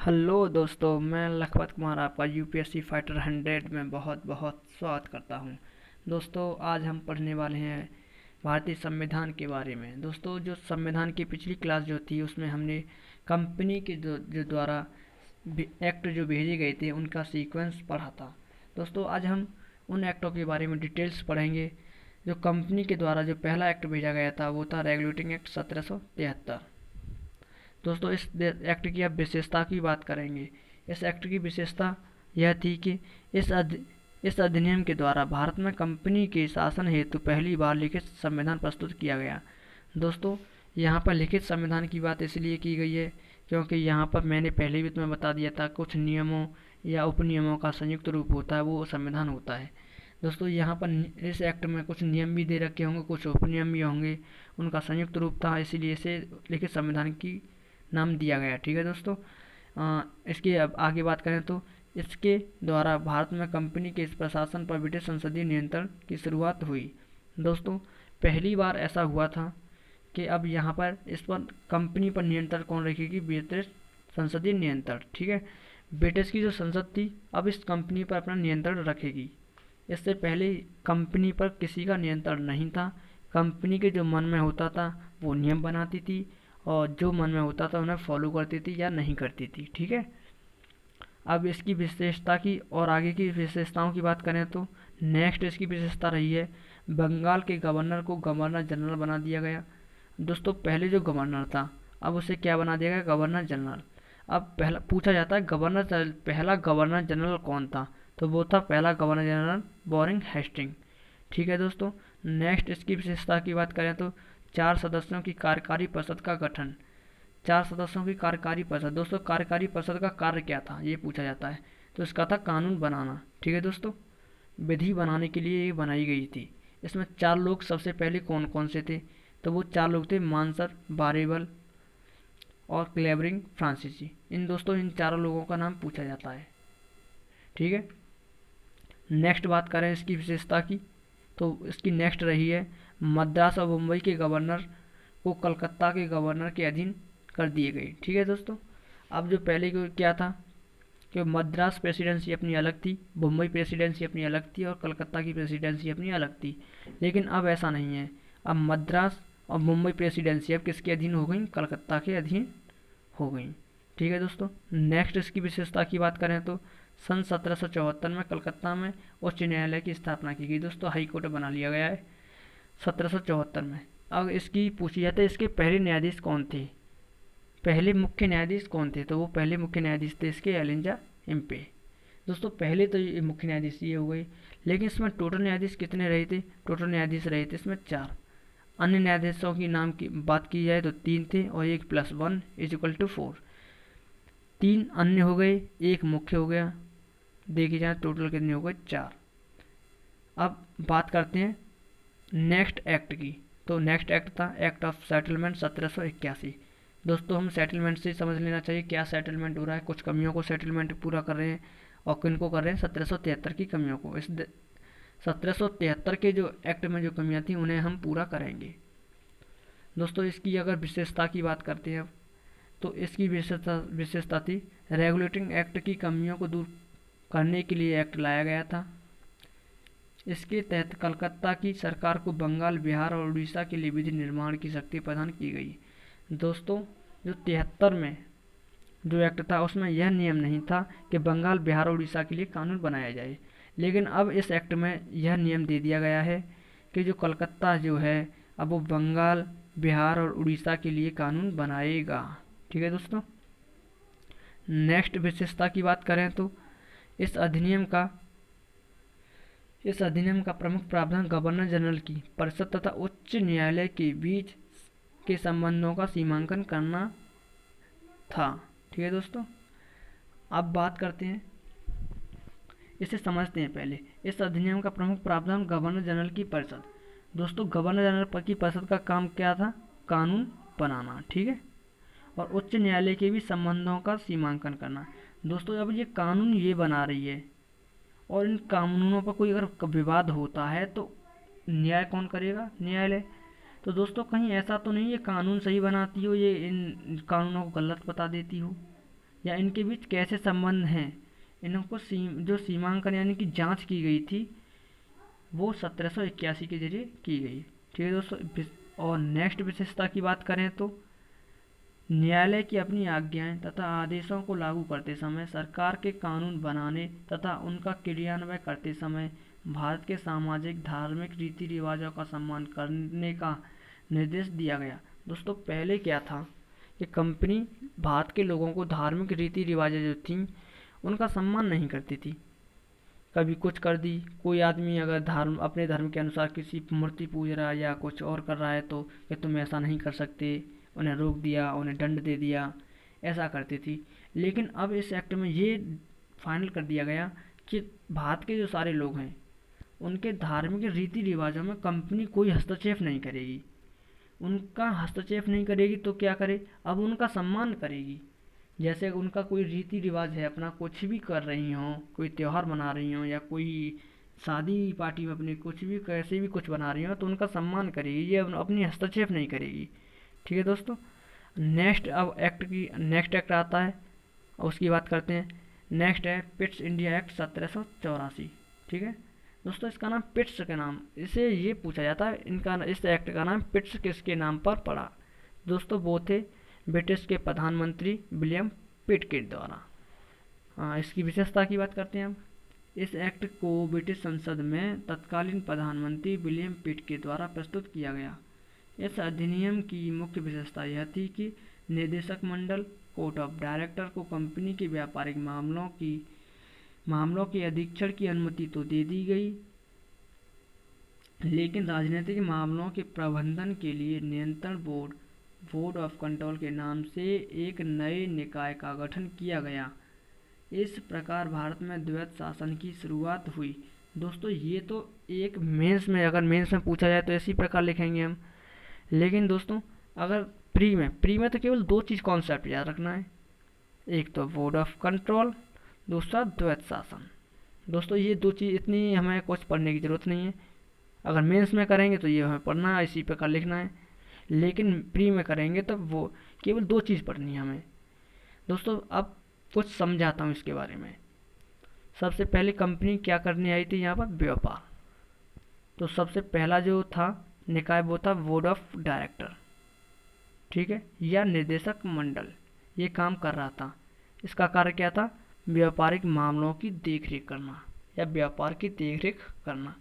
Hello दोस्तों, मैं लखपत कुमार आपका यूपीएससी फाइटर 100 में बहुत बहुत स्वागत करता हूं। दोस्तों, आज हम पढ़ने वाले हैं भारतीय संविधान के बारे में। दोस्तों, जो संविधान की पिछली क्लास जो थी उसमें हमने कंपनी के जो द्वारा एक्ट जो भेजे गए थे उनका सीक्वेंस पढ़ा था। दोस्तों, आज हम उन एक्टों के बारे में डिटेल्स पढ़ेंगे। जो कंपनी के द्वारा जो पहला एक्ट भेजा गया था वो था रेगुलेटिंग एक्ट 1773। दोस्तों, इस एक्ट की अब विशेषता की बात करेंगे। इस एक्ट की विशेषता यह थी कि इस अधिनियम के द्वारा भारत में कंपनी के शासन हेतु पहली बार लिखित संविधान प्रस्तुत किया गया। दोस्तों, यहाँ पर लिखित संविधान की बात इसलिए की गई है क्योंकि यहाँ पर मैंने पहले भी तुम्हें बता दिया था, कुछ नियमों या उपनियमों का संयुक्त रूप होता है, वो संविधान होता है। दोस्तों, यहाँ पर इस एक्ट में कुछ नियम भी दे रखे होंगे, कुछ उपनियम भी होंगे, उनका संयुक्त रूप था, इसीलिए इसे लिखित संविधान की नाम दिया गया। ठीक है दोस्तों। इसकी अब आगे बात करें तो इसके द्वारा भारत में कंपनी के इस प्रशासन पर ब्रिटिश संसदीय नियंत्रण की शुरुआत हुई। दोस्तों, पहली बार ऐसा हुआ था कि अब यहाँ पर इस पर कंपनी पर नियंत्रण कौन रखेगी? ब्रिटिश संसदीय नियंत्रण। ठीक है, ब्रिटिश की जो संसद थी अब इस कंपनी पर अपना नियंत्रण रखेगी। इससे पहले कंपनी पर किसी का नियंत्रण नहीं था। कंपनी के जो मन में होता था वो नियम बनाती थी और जो मन में होता था उन्हें फॉलो करती थी या नहीं करती थी। ठीक है, अब इसकी विशेषता की और आगे की विशेषताओं की बात करें तो नेक्स्ट इसकी विशेषता रही है बंगाल के गवर्नर को गवर्नर जनरल बना दिया गया। दोस्तों, पहले जो गवर्नर था अब उसे क्या बना दिया गया? Governor general. अब पहला पूछा जाता है पहला गवर्नर जनरल कौन था? तो वो था पहला गवर्नर जनरल वॉरेन हेस्टिंग। ठीक है दोस्तों, नेक्स्ट इसकी विशेषता की बात करें तो 4 सदस्यों की कार्यकारी परिषद का गठन। 4 सदस्यों की कार्यकारी परिषद। दोस्तों, कार्यकारी परिषद का कार्य क्या था ये पूछा जाता है, तो इसका था कानून बनाना। ठीक है दोस्तों, विधि बनाने के लिए ये बनाई गई थी। इसमें 4 लोग सबसे पहले कौन कौन से थे? तो वो 4 लोग थे मानसर, बारेबल और क्लेवरिंग फ्रांसीसी। इन चारों लोगों का नाम पूछा जाता है। ठीक है, नेक्स्ट बात करें इसकी विशेषता की तो इसकी नेक्स्ट रही है मद्रास और मुंबई के गवर्नर को कलकत्ता के गवर्नर के अधीन कर दिए गए। ठीक है दोस्तों, अब जो पहले को क्या था कि मद्रास प्रेसिडेंसी अपनी अलग थी, मुंबई प्रेसिडेंसी अपनी अलग थी और कलकत्ता की प्रेसिडेंसी अपनी अलग थी। लेकिन अब ऐसा नहीं है। अब मद्रास और मुंबई प्रेसिडेंसी अब किसके अधीन हो गई? कलकत्ता के अधीन हो गई। ठीक है दोस्तों, नेक्स्ट इसकी विशेषता की बात करें तो सन 1774 में कलकत्ता में उच्च न्यायालय की स्थापना की गई। दोस्तों, हाई कोर्ट बना लिया गया है 1774 में। अब इसकी पूछी जाती है इसके पहले न्यायाधीश कौन थे? पहले मुख्य न्यायाधीश कौन थे? तो वो पहले मुख्य न्यायाधीश थे इसके एलिजा इम्पे। दोस्तों, पहले तो ये मुख्य न्यायाधीश ये हो गए, लेकिन इसमें टोटल न्यायाधीश कितने रहे थे? टोटल न्यायाधीश रहे थे इसमें 4। अन्य न्यायाधीशों की नाम की बात की जाए तो 3 थे और 1+1=4। 3 अन्य हो गए, 1 मुख्य हो गया। देखी जाए टोटल कितने हो गए? 4। अब बात करते हैं नेक्स्ट एक्ट की। तो नेक्स्ट एक्ट था एक्ट ऑफ सेटलमेंट 1781। दोस्तों, हम सेटलमेंट से समझ लेना चाहिए क्या सेटलमेंट हो रहा है। कुछ कमियों को सेटलमेंट पूरा कर रहे हैं और किन को कर रहे हैं? 1773 की कमियों को। इस 1773 के जो एक्ट में जो कमियां थी उन्हें हम पूरा करेंगे। दोस्तों, इसकी अगर विशेषता की बात करते हैं तो इसकी विशेषता थी रेगुलेटिंग एक्ट की कमियों को दूर करने के लिए एक्ट लाया गया था। इसके तहत कलकत्ता की सरकार को बंगाल, बिहार और उड़ीसा के लिए विधि निर्माण की शक्ति प्रदान की गई। दोस्तों, जो 73 में जो एक्ट था उसमें यह नियम नहीं था कि बंगाल, बिहार और उड़ीसा के लिए कानून बनाया जाए, लेकिन अब इस एक्ट में यह नियम दे दिया गया है कि जो कलकत्ता जो है अब वो बंगाल, बिहार और उड़ीसा के लिए कानून बनाएगा। ठीक है दोस्तों, नेक्स्ट विशेषता की बात करें तो इस अधिनियम का प्रमुख प्रावधान गवर्नर जनरल की परिषद तथा उच्च न्यायालय के बीच के संबंधों का सीमांकन करना था। ठीक है दोस्तों, अब बात करते हैं, इसे समझते हैं पहले। इस अधिनियम का प्रमुख प्रावधान गवर्नर जनरल की परिषद। दोस्तों, गवर्नर जनरल की परिषद का काम क्या था? कानून बनाना। ठीक है, और उच्च न्यायालय के भी संबंधों का सीमांकन करना। दोस्तों, अब ये कानून ये बना रही है और इन कानूनों पर कोई अगर विवाद होता है तो न्याय कौन करेगा? न्यायालय। तो दोस्तों, कहीं ऐसा तो नहीं ये कानून सही बनाती हो, ये इन कानूनों को गलत बता देती हो। या इनके बीच कैसे संबंध हैं, इनको जो सीमांकन यानी कि जांच की गई थी वो 1781 के जरिए की गई। ठीक है दोस्तों। और नेक्स्ट विशेषता की बात करें तो न्यायालय की अपनी आज्ञाएं तथा आदेशों को लागू करते समय, सरकार के कानून बनाने तथा उनका क्रियान्वयन करते समय भारत के सामाजिक धार्मिक रीति रिवाजों का सम्मान करने का निर्देश दिया गया। दोस्तों पहले क्या था कि कंपनी भारत के लोगों को धार्मिक रीति रिवाजें जो थी उनका सम्मान नहीं करती थी। कभी कुछ कर दी, कोई आदमी अगर अपने धर्म के अनुसार किसी मूर्ति पूज रहा है या कुछ और कर रहा है तो कि तुम ऐसा नहीं कर सकते, उन्हें रोक दिया, उन्हें दंड दे दिया, ऐसा करती थी। लेकिन अब इस एक्ट में ये फाइनल कर दिया गया कि भारत के जो सारे लोग हैं उनके धार्मिक रीति रिवाजों में कंपनी कोई हस्तक्षेप नहीं करेगी। उनका हस्तक्षेप नहीं करेगी तो क्या करे, अब उनका सम्मान करेगी। जैसे उनका कोई रीति रिवाज है, अपना कुछ भी कर रही हों, कोई त्यौहार मना रही हों या कोई शादी पार्टी में अपने कुछ भी कैसे भी कुछ बना रही हो तो उनका सम्मान करेगी, ये अपनी हस्तक्षेप नहीं करेगी। ठीक है दोस्तों। नेक्स्ट एक्ट आता है, उसकी बात करते हैं। नेक्स्ट है पिट्स इंडिया एक्ट 1784। ठीक है दोस्तों, इसका नाम पिट्स के नाम, इसे ये पूछा जाता है इनका इस एक्ट का नाम पिट्स किसके नाम पर पड़ा। दोस्तों वो थे ब्रिटिश के प्रधानमंत्री विलियम पिट के द्वारा। इसकी विशेषता की बात करते हैं हम। इस एक्ट को ब्रिटिश संसद में तत्कालीन प्रधानमंत्री विलियम पिट के द्वारा प्रस्तुत किया गया। इस अधिनियम की मुख्य विशेषता यह थी कि निदेशक मंडल कोर्ट ऑफ डायरेक्टर को कंपनी के व्यापारिक मामलों के अधीक्षण की अनुमति तो दे दी गई, लेकिन राजनीतिक मामलों के प्रबंधन के लिए नियंत्रण बोर्ड ऑफ कंट्रोल के नाम से एक नए निकाय का गठन किया गया। इस प्रकार भारत में द्वैत शासन की शुरुआत हुई। दोस्तों ये तो एक मेंस में पूछा जाए तो इसी प्रकार लिखेंगे हम। लेकिन दोस्तों अगर प्री में तो केवल दो चीज़ कॉन्सेप्ट याद रखना है, एक तो बोर्ड ऑफ कंट्रोल, दूसरा द्वैत शासन। दोस्तों ये दो चीज़ इतनी हमें कुछ पढ़ने की ज़रूरत नहीं है। अगर मेंस में करेंगे तो ये हमें पढ़ना है, इसी प्रकार लिखना है। लेकिन प्री में करेंगे तो वो केवल दो चीज़ पढ़नी है हमें। दोस्तों अब कुछ समझाता हूँ इसके बारे में। सबसे पहले कंपनी क्या करने आई थी यहाँ पर, व्यापार। तो सबसे पहला जो था निकाय वो था बोर्ड ऑफ डायरेक्टर, ठीक है, या निर्देशक मंडल, ये काम कर रहा था। इसका कार्य क्या था, व्यापारिक मामलों की देखरेख करना या व्यापार की देखरेख करना।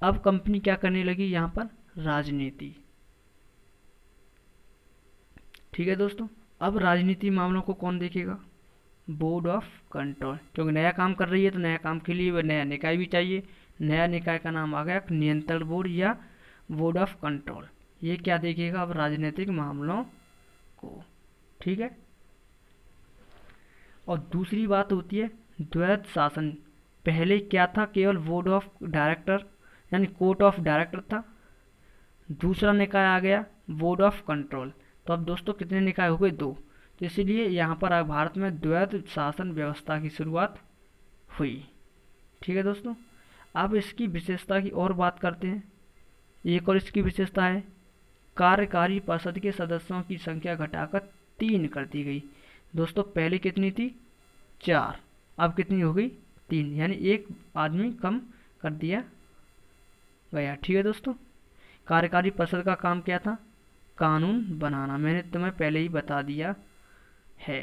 अब कंपनी क्या करने लगी यहाँ पर, राजनीति। ठीक है दोस्तों, अब राजनीति मामलों को कौन देखेगा, बोर्ड ऑफ कंट्रोल, क्योंकि नया काम कर रही है तो नया काम के लिए नया निकाय भी चाहिए। नया निकाय का नाम आ गया नियंत्रण बोर्ड या बोर्ड ऑफ कंट्रोल। ये क्या देखेगा, अब राजनीतिक मामलों को। ठीक है। और दूसरी बात होती है द्वैत शासन। पहले क्या था, केवल बोर्ड ऑफ डायरेक्टर यानी कोर्ट ऑफ डायरेक्टर था। दूसरा निकाय आ गया बोर्ड ऑफ कंट्रोल। तो अब दोस्तों कितने निकाय हो गए, दो। तो इसीलिए यहाँ पर भारत में द्वैत शासन व्यवस्था की शुरुआत हुई। ठीक है दोस्तों, अब इसकी विशेषता की और बात करते हैं। एक और इसकी विशेषता है कार्यकारी परिषद के सदस्यों की संख्या घटाकर 3 कर दी गई। दोस्तों पहले कितनी थी, 4, अब कितनी हो गई, 3, यानी एक आदमी कम कर दिया गया। ठीक है दोस्तों, कार्यकारी परिषद का काम क्या था, कानून बनाना। मैंने तुम्हें पहले ही बता दिया है।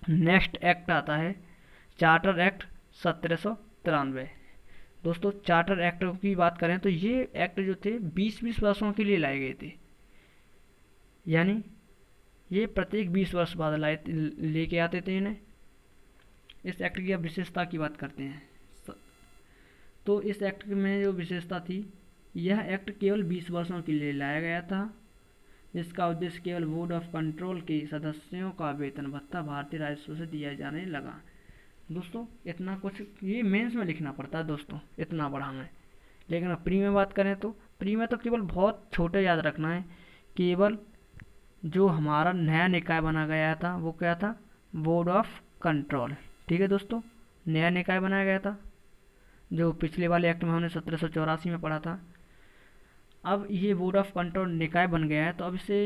नेक्स्ट एक्ट आता है चार्टर एक्ट 1793। दोस्तों चार्टर एक्ट की बात करें तो ये एक्ट जो थे 20-20 वर्षों के लिए लाए गए थे, यानी ये प्रत्येक 20 वर्ष बाद लेके आते थे इन्हें। इस एक्ट की अब विशेषता की बात करते हैं। तो इस एक्ट में जो विशेषता थी, यह एक्ट केवल 20 वर्षों के लिए लाया गया था, जिसका उद्देश्य केवल बोर्ड ऑफ कंट्रोल के सदस्यों का वेतन भत्ता भारतीय राजस्व से दिया जाने लगा। दोस्तों इतना कुछ ये मेंस में लिखना पड़ता है दोस्तों, इतना बड़ा में। लेकिन अब प्री में बात करें तो प्री में तो केवल बहुत छोटे याद रखना है। केवल जो हमारा नया निकाय बना गया था वो क्या था, बोर्ड ऑफ कंट्रोल। ठीक है दोस्तों, नया निकाय बनाया गया था जो पिछले वाले एक्ट में हमने 1784 में पढ़ा था। अब ये बोर्ड ऑफ कंट्रोल निकाय बन गया है, तो अब इसे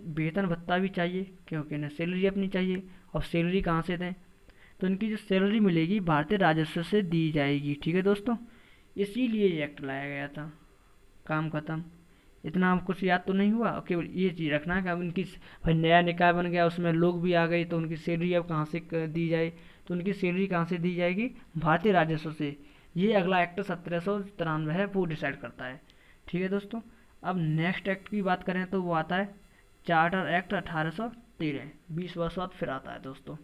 वेतन भत्ता भी चाहिए, क्योंकि इन्हें सैलरी अपनी चाहिए। और सैलरी कहाँ से दें? तो इनकी जो सैलरी मिलेगी भारतीय राजस्व से दी जाएगी। ठीक है दोस्तों, इसीलिए ये एक्ट लाया गया था। काम खत्म। इतना आपको कुछ याद तो नहीं हुआ? और केवल ये चीज़ रखना है कि अब इनकी भाई नया निकाय बन गया, उसमें लोग भी आ गए, तो उनकी सैलरी अब कहाँ से दी जाए? तो उनकी सैलरी कहाँ से दी जाएगी? भारतीय राजस्व से। ये अगला एक्ट 1793 है, वो डिसाइड करता है। ठीक है दोस्तों, अब नेक्स्ट एक्ट की बात करें तो वो आता है चार्टर एक्ट 1813। 20 वर्ष बाद फिर आता है दोस्तों।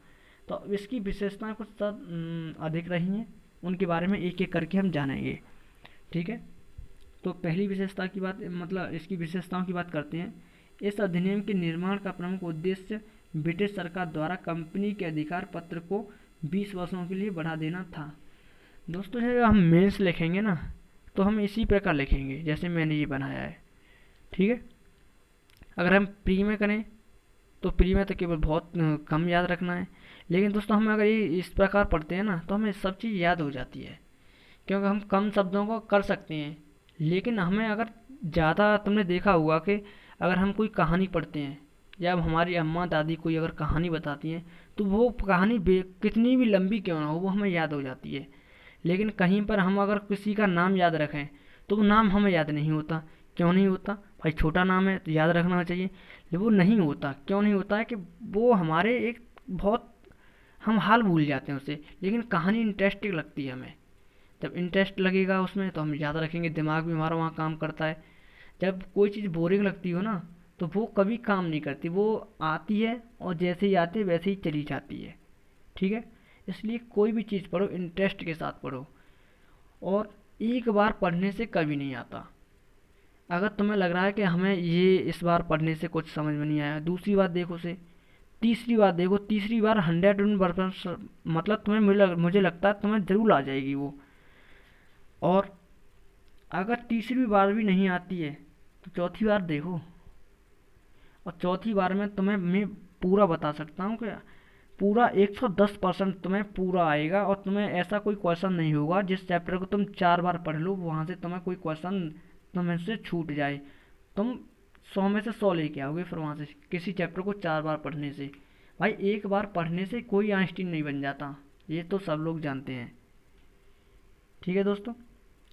तो इसकी विशेषताएं कुछ अधिक रही हैं, उनके बारे में एक एक करके हम जानेंगे। ठीक है, तो पहली विशेषता की बात, मतलब इसकी विशेषताओं की बात करते हैं। इस अधिनियम के निर्माण का प्रमुख उद्देश्य ब्रिटिश सरकार द्वारा कंपनी के अधिकार पत्र को 20 वर्षों के लिए बढ़ा देना था। दोस्तों जब हम मेंस लिखेंगे ना, तो हम इसी प्रकार लिखेंगे जैसे मैंने ये बनाया है। ठीक है, अगर हम प्री में करें तो प्री में तो केवल बहुत कम याद रखना है, लेकिन दोस्तों हम अगर ये इस प्रकार पढ़ते हैं ना, तो हमें सब चीज़ याद हो जाती है, क्योंकि हम कम शब्दों को कर सकते हैं। लेकिन हमें अगर ज़्यादा, तुमने देखा होगा कि अगर हम कोई कहानी पढ़ते हैं, या अब हमारी अम्मा दादी कोई अगर कहानी बताती हैं, तो वो कहानी कितनी भी लंबी क्यों ना हो, वो हमें याद हो जाती है। लेकिन कहीं पर हम अगर किसी का नाम याद रखें, तो वो नाम हमें याद नहीं होता। क्यों नहीं होता? भाई छोटा नाम है तो याद रखना चाहिए, लेकिन वो नहीं होता। क्यों नहीं होता है? कि वो हमारे एक बहुत, हम हाल भूल जाते हैं उससे। लेकिन कहानी इंटरेस्टिंग लगती है हमें, जब इंटरेस्ट लगेगा उसमें तो हम याद रखेंगे, दिमाग भी हमारा वहाँ काम करता है। जब कोई चीज़ बोरिंग लगती हो ना, तो वो कभी काम नहीं करती, वो आती है और जैसे ही आती है वैसे ही चली जाती है। ठीक है, इसलिए कोई भी चीज़ पढ़ो इंटरेस्ट के साथ पढ़ो, और एक बार पढ़ने से कभी नहीं आता। अगर तुम्हें लग रहा है कि हमें ये इस बार पढ़ने से कुछ समझ में नहीं आया, दूसरी बार देखो से, तीसरी बार देखो, तीसरी बार 100%, मतलब तुम्हें, मुझे लगता है तुम्हें ज़रूर आ जाएगी वो। और अगर तीसरी बार भी नहीं आती है, तो चौथी बार देखो, और चौथी बार में तुम्हें मैं पूरा बता सकता हूँ कि पूरा 110% तुम्हें पूरा आएगा। और तुम्हें ऐसा कोई क्वेश्चन नहीं होगा जिस चैप्टर को तुम 4 बार पढ़ लो, वहाँ से तुम्हें कोई क्वेश्चन तुम्हें से छूट जाए। तुम 100 में से 100 लेके आओगे फिर वहाँ से, किसी चैप्टर को 4 बार पढ़ने से। भाई एक बार पढ़ने से कोई आइंस्टीन नहीं बन जाता, ये तो सब लोग जानते हैं। ठीक है दोस्तों,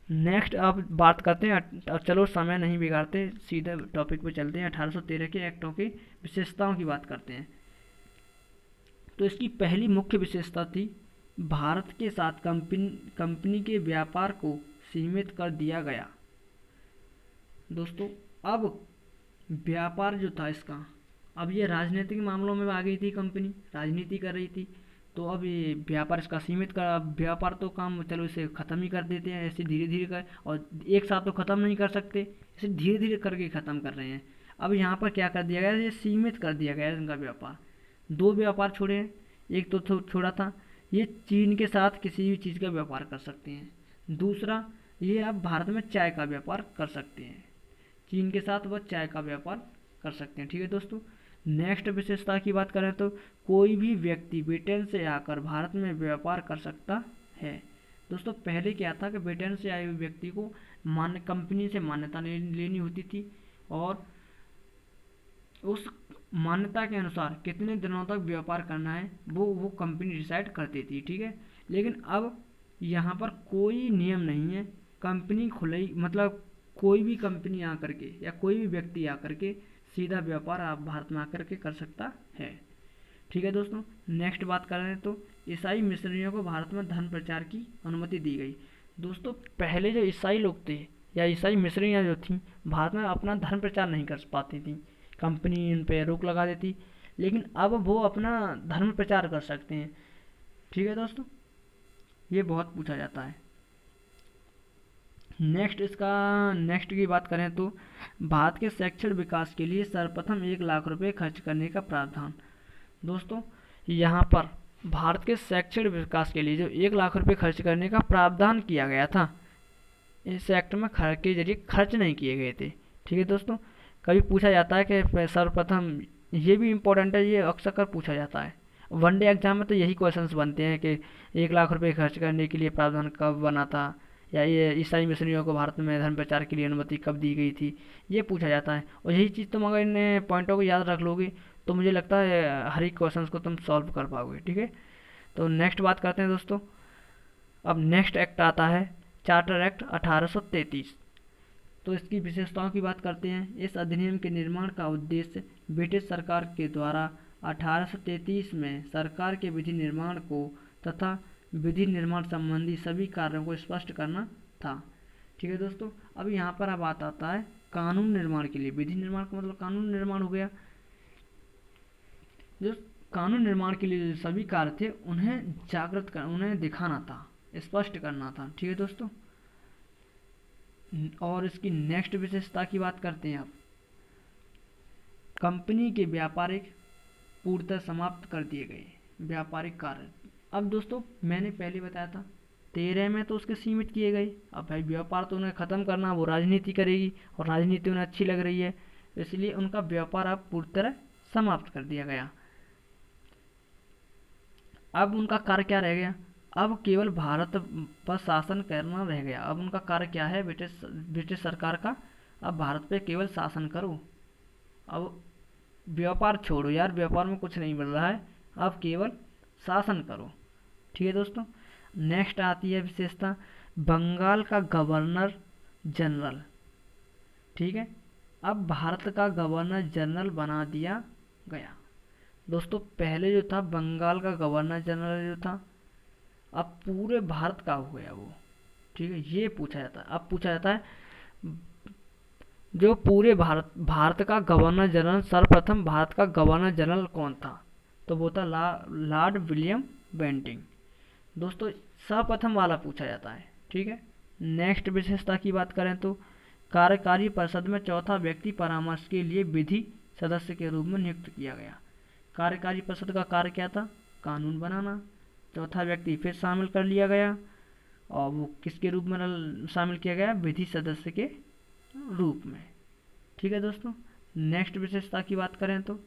नेक्स्ट आप बात करते हैं। अब चलो समय नहीं बिगाड़ते, सीधे टॉपिक पे चलते हैं। 1813 के एक्टों की विशेषताओं की बात करते हैं। तो इसकी पहली मुख्य विशेषता थी, भारत के साथ कंपनी के व्यापार को सीमित कर दिया गया। दोस्तों अब व्यापार जो था इसका, अब ये राजनीतिक मामलों में आ गई थी, कंपनी राजनीति कर रही थी, तो अब ये व्यापार इसका सीमित कर, अब व्यापार तो काम चलो इसे ख़त्म ही कर देते हैं, ऐसे धीरे धीरे कर, और एक साथ तो ख़त्म नहीं कर सकते, इसे धीरे धीरे करके ख़त्म कर रहे हैं। अब यहाँ पर क्या कर दिया गया, ये सीमित कर दिया गया है इनका व्यापार। दो व्यापार छोड़े हैं, एक तो छोड़ा था, ये चीन के साथ किसी भी चीज़ का व्यापार कर सकते हैं। दूसरा, ये अब भारत में चाय का व्यापार कर सकते हैं, चीन के साथ वह चाय का व्यापार कर सकते हैं। ठीक है दोस्तों, नेक्स्ट विशेषता की बात करें तो कोई भी व्यक्ति ब्रिटेन से आकर भारत में व्यापार कर सकता है। दोस्तों पहले क्या था कि ब्रिटेन से आए हुए व्यक्ति को कंपनी से मान्यता लेनी होती थी, और उस मान्यता के अनुसार कितने दिनों तक व्यापार करना है वो कंपनी डिसाइड करती थी। ठीक है, लेकिन अब यहाँ पर कोई नियम नहीं है, कंपनी खुली, मतलब कोई भी कंपनी आकर के या कोई भी व्यक्ति आकर के सीधा व्यापार आप भारत में आकर के कर सकता है। ठीक है दोस्तों, नेक्स्ट बात कर रहे हैं तो ईसाई मिशनरियों को भारत में धर्म प्रचार की अनुमति दी गई। दोस्तों पहले जो ईसाई लोग थे या ईसाई मिशनरियाँ जो थी, भारत में अपना धर्म प्रचार नहीं कर पाती थी, कंपनी उन पर रोक लगा देती, लेकिन अब वो अपना धर्म प्रचार कर सकते हैं। ठीक है दोस्तों, ये बहुत पूछा जाता है। नेक्स्ट की बात करें तो भारत के शैक्षणिक विकास के लिए सर्वप्रथम 1 लाख रुपए खर्च करने का प्रावधान। दोस्तों यहाँ पर भारत के शैक्षणिक विकास के लिए जो 1 लाख रुपए खर्च करने का प्रावधान किया गया था, इस एक्ट में खर्च के जरिए खर्च नहीं किए गए थे। ठीक है दोस्तों, कभी पूछा जाता है कि सर्वप्रथम, ये भी इम्पोर्टेंट है, ये अक्सर कर पूछा जाता है वनडे एग्जाम में, तो यही क्वेश्चंस बनते हैं कि 1 लाख रुपए खर्च करने के लिए प्रावधान कब बना था, या ये ईसाई मिशनरियों को भारत में धर्म प्रचार के लिए अनुमति कब दी गई थी, ये पूछा जाता है। और यही चीज़ तुम अगर इन पॉइंटों को याद रख लोगे तो मुझे लगता है हर एक क्वेश्चन को तुम सॉल्व कर पाओगे। ठीक है, तो नेक्स्ट बात करते हैं दोस्तों। अब नेक्स्ट एक्ट आता है चार्टर एक्ट 1833। तो इसकी विशेषताओं की बात करते हैं। इस अधिनियम के निर्माण का उद्देश्य ब्रिटिश सरकार के द्वारा 1833 में सरकार के विधि निर्माण को तथा विधि निर्माण संबंधी सभी कार्यों को स्पष्ट करना था। ठीक है दोस्तों, अब यहाँ पर अब बात आता है कानून निर्माण के लिए। विधि निर्माण का मतलब कानून निर्माण हो गया। जो कानून निर्माण के लिए जो सभी कार्य थे उन्हें जागृत कर, उन्हें दिखाना था, स्पष्ट करना था। ठीक है दोस्तों, और इसकी नेक्स्ट विशेषता की बात करते हैं। अब कंपनी के व्यापारिक पूर्णतः समाप्त कर दिए गए व्यापारिक कार्य। अब दोस्तों मैंने पहले बताया था 13 में तो उसके सीमित किए गए। अब भाई व्यापार तो उन्हें ख़त्म करना, वो राजनीति करेगी और राजनीति उन्हें अच्छी लग रही है, इसलिए उनका व्यापार अब पूरी तरह समाप्त कर दिया गया। अब उनका कार्य क्या रह गया? अब केवल भारत पर शासन करना रह गया। अब उनका कार्य क्या है ब्रिटिश सरकार का? अब भारत पे केवल शासन करो। अब व्यापार छोड़ो यार, व्यापार में कुछ नहीं मिल रहा है, अब केवल शासन करो। ठीक है दोस्तों, नेक्स्ट आती है विशेषता बंगाल का गवर्नर जनरल। ठीक है, अब भारत का गवर्नर जनरल बना दिया गया। दोस्तों पहले जो था बंगाल का गवर्नर जनरल जो था, अब पूरे भारत का हो गया वो। ठीक है, ये पूछा जाता है। अब पूछा जाता है जो पूरे भारत का गवर्नर जनरल, सर्वप्रथम भारत का गवर्नर जनरल कौन था? तो वो था लॉर्ड विलियम बेंटिंग। दोस्तों सर्वप्रथम वाला पूछा जाता है। ठीक है, नेक्स्ट विशेषता की बात करें तो कार्यकारी परिषद में चौथा व्यक्ति परामर्श के लिए विधि सदस्य के रूप में नियुक्त किया गया। कार्यकारी परिषद का कार्य क्या था? कानून बनाना। चौथा व्यक्ति फिर शामिल कर लिया गया, और वो किसके रूप में शामिल किया गया? विधि सदस्य के रूप में। ठीक है दोस्तों, नेक्स्ट विशेषता की बात करें तो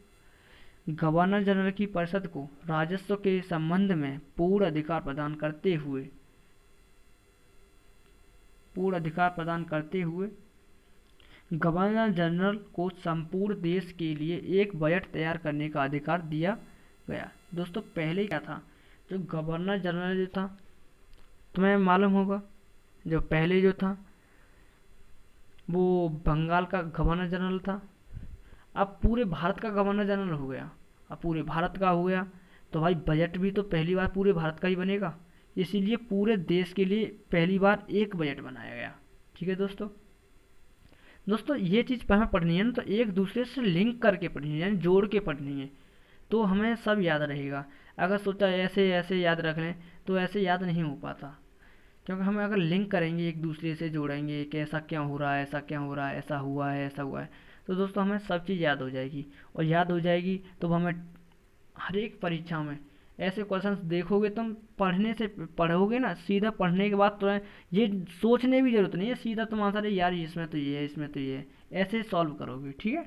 गवर्नर जनरल की परिषद को राजस्व के संबंध में पूर्ण अधिकार प्रदान करते हुए गवर्नर जनरल को संपूर्ण देश के लिए एक बजट तैयार करने का अधिकार दिया गया। दोस्तों पहले क्या था? जो गवर्नर जनरल जो था, तुम्हें मालूम होगा, जो पहले जो था वो बंगाल का गवर्नर जनरल था। अब पूरे भारत का गवर्नर जनरल हो गया। अब पूरे भारत का हो गया तो भाई बजट भी तो पहली बार पूरे भारत का ही बनेगा, इसीलिए पूरे देश के लिए पहली बार एक बजट बनाया गया। ठीक है दोस्तों ये चीज़ हमें पढ़नी है ना, तो एक दूसरे से लिंक करके पढ़नी है, यानी जोड़ के पढ़नी है, तो हमें सब याद रहेगा। अगर सोचा ऐसे ऐसे याद रख लें तो ऐसे याद नहीं हो पाता, क्योंकि हम अगर लिंक करेंगे, एक दूसरे से जोड़ेंगे कि ऐसा क्या हो रहा है, ऐसा क्या हो रहा है, ऐसा हुआ है, ऐसा हुआ है, तो दोस्तों हमें सब चीज़ याद हो जाएगी। और याद हो जाएगी तो हमें हर एक परीक्षा में ऐसे क्वेश्चंस देखोगे, तुम पढ़ने से पढ़ोगे ना, सीधा पढ़ने के बाद तो ये सोचने भी जरूरत नहीं है, सीधा तुम आंसर है यार इसमें तो ये है, इसमें तो ये है, ऐसे सॉल्व करोगे। ठीक है,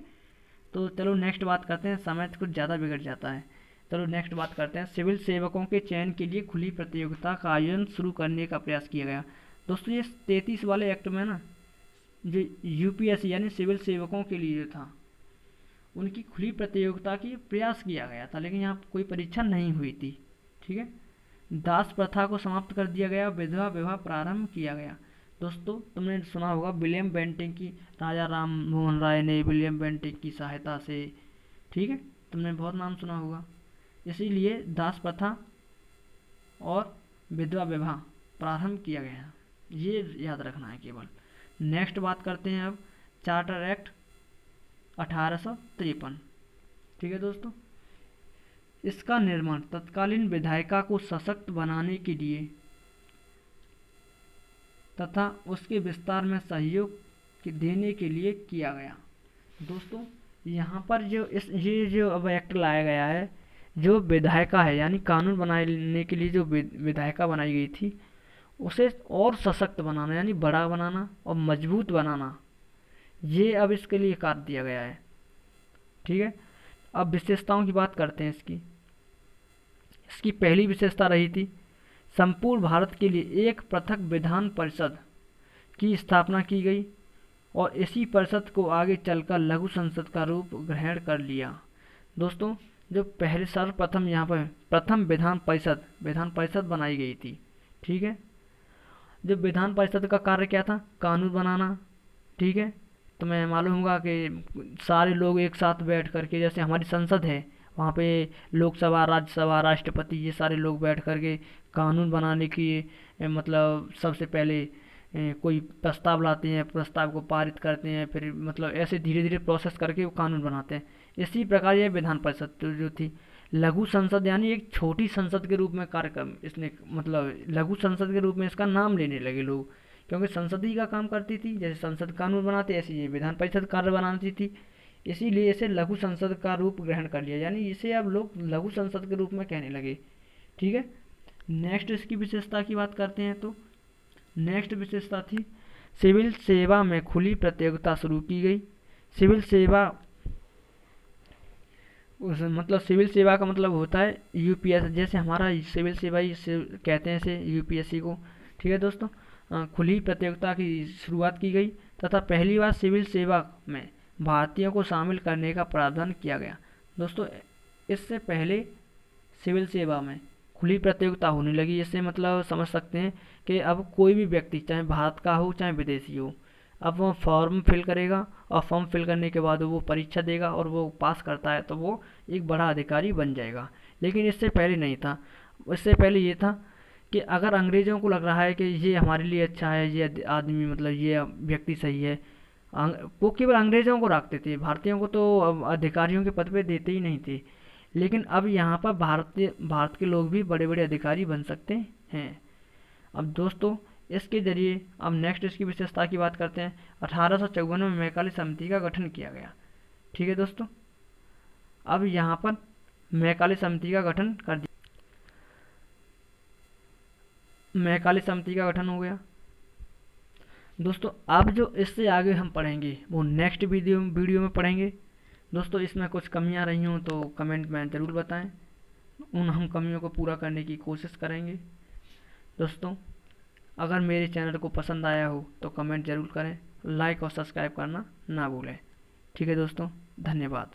तो चलो नेक्स्ट बात करते हैं, समय कुछ ज़्यादा बिगड़ जाता है। चलो नेक्स्ट बात करते हैं, सिविल सेवकों के चयन के लिए खुली प्रतियोगिता का आयोजन शुरू करने का प्रयास किया गया। दोस्तों ये 33 वाले एक्ट में ना, जो यूपीएससी यानी सिविल सेवकों के लिए जो था, उनकी खुली प्रतियोगिता की प्रयास किया गया था, लेकिन यहाँ कोई परीक्षा नहीं हुई थी। ठीक है, दास प्रथा को समाप्त कर दिया गया, विधवा विवाह प्रारंभ किया गया। दोस्तों तुमने सुना होगा विलियम बेंटिंग की, राजा राम मोहन राय ने विलियम बेंटिंग की सहायता से, ठीक है, तुमने बहुत नाम सुना होगा, इसीलिए दास प्रथा और विधवा विवाह प्रारंभ किया गया, ये याद रखना है केवल। नेक्स्ट बात करते हैं अब चार्टर एक्ट 1853। ठीक है दोस्तों, इसका निर्माण तत्कालीन विधायिका को सशक्त बनाने के लिए तथा उसके विस्तार में सहयोग देने के लिए किया गया। दोस्तों यहाँ पर ये जो अब एक्ट लाया गया है, जो विधायिका है यानी कानून बनाने के लिए जो विधायिका बनाई गई थी, उसे और सशक्त बनाना यानी बड़ा बनाना और मजबूत बनाना, ये अब इसके लिए कार्य दिया गया है। ठीक है, अब विशेषताओं की बात करते हैं इसकी पहली विशेषता रही थी संपूर्ण भारत के लिए एक पृथक विधान परिषद की स्थापना की गई और इसी परिषद को आगे चलकर लघु संसद का रूप ग्रहण कर लिया। दोस्तों, जो पहले सर्वप्रथम यहाँ पर प्रथम विधान परिषद बनाई गई थी, ठीक है। जब विधान परिषद का कार्य क्या था, कानून बनाना, ठीक है। तुम्हें मालूम होगा कि सारे लोग एक साथ बैठ करके, जैसे हमारी संसद है, वहाँ पे लोकसभा, राज्यसभा, राष्ट्रपति, ये सारे लोग बैठ करके कानून बनाने की मतलब सबसे पहले कोई प्रस्ताव लाते हैं, प्रस्ताव को पारित करते हैं, फिर मतलब ऐसे धीरे धीरे प्रोसेस करके वो कानून बनाते हैं। इसी प्रकार ये विधान परिषद जो थी, लघु संसद यानी एक छोटी संसद के रूप में कार्यक्रम इसने मतलब लघु संसद के रूप में इसका नाम लेने लगे लोग, क्योंकि संसद ही का काम करती थी। जैसे संसद कानून बनाते, ऐसे ये विधान परिषद कार्य बनाती थी, इसीलिए इसे लघु संसद का रूप ग्रहण कर लिया, यानी इसे अब लोग लघु संसद के रूप में कहने लगे, ठीक है। नेक्स्ट इसकी विशेषता की बात करते हैं तो नेक्स्ट विशेषता थी सिविल सेवा में खुली प्रतियोगिता शुरू की गई। सिविल सेवा उस मतलब सिविल सेवा का मतलब होता है यूपीएससी, जैसे हमारा सिविल सेवा ही कहते हैं इसे यूपीएससी को, ठीक है दोस्तों। खुली प्रतियोगिता की शुरुआत की गई तथा पहली बार सिविल सेवा में भारतीयों को शामिल करने का प्रावधान किया गया। दोस्तों, इससे पहले सिविल सेवा में खुली प्रतियोगिता होने लगी, इससे मतलब समझ सकते हैं कि अब कोई भी व्यक्ति, चाहे भारत का हो चाहे विदेशी हो, अब वो फॉर्म फिल करेगा और फॉर्म फिल करने के बाद वो परीक्षा देगा और वो पास करता है तो वो एक बड़ा अधिकारी बन जाएगा। लेकिन इससे पहले नहीं था। इससे पहले ये था कि अगर अंग्रेज़ों को लग रहा है कि ये हमारे लिए अच्छा है, ये आदमी मतलब ये व्यक्ति सही है, वो केवल अंग्रेज़ों को रखते थे, भारतीयों को तो अधिकारियों के पद पे देते ही नहीं थे। लेकिन अब यहाँ पर भारत के लोग भी बड़े बड़े अधिकारी बन सकते हैं। अब दोस्तों, इसके जरिए अब नेक्स्ट इसकी विशेषता की बात करते हैं। 1854 में मैकाले समिति का गठन किया गया, ठीक है दोस्तों। अब यहाँ पर मैकाले समिति का गठन कर दिया, मैकाले समिति का गठन हो गया। दोस्तों, अब जो इससे आगे हम पढ़ेंगे वो नेक्स्ट वीडियो में पढ़ेंगे। दोस्तों, इसमें कुछ कमियां रही हों तो कमेंट में ज़रूर बताएं, उन हम कमियों को पूरा करने की कोशिश करेंगे। दोस्तों, अगर मेरे चैनल को पसंद आया हो तो कमेंट ज़रूर करें, लाइक और सब्सक्राइब करना ना भूलें, ठीक है दोस्तों। धन्यवाद।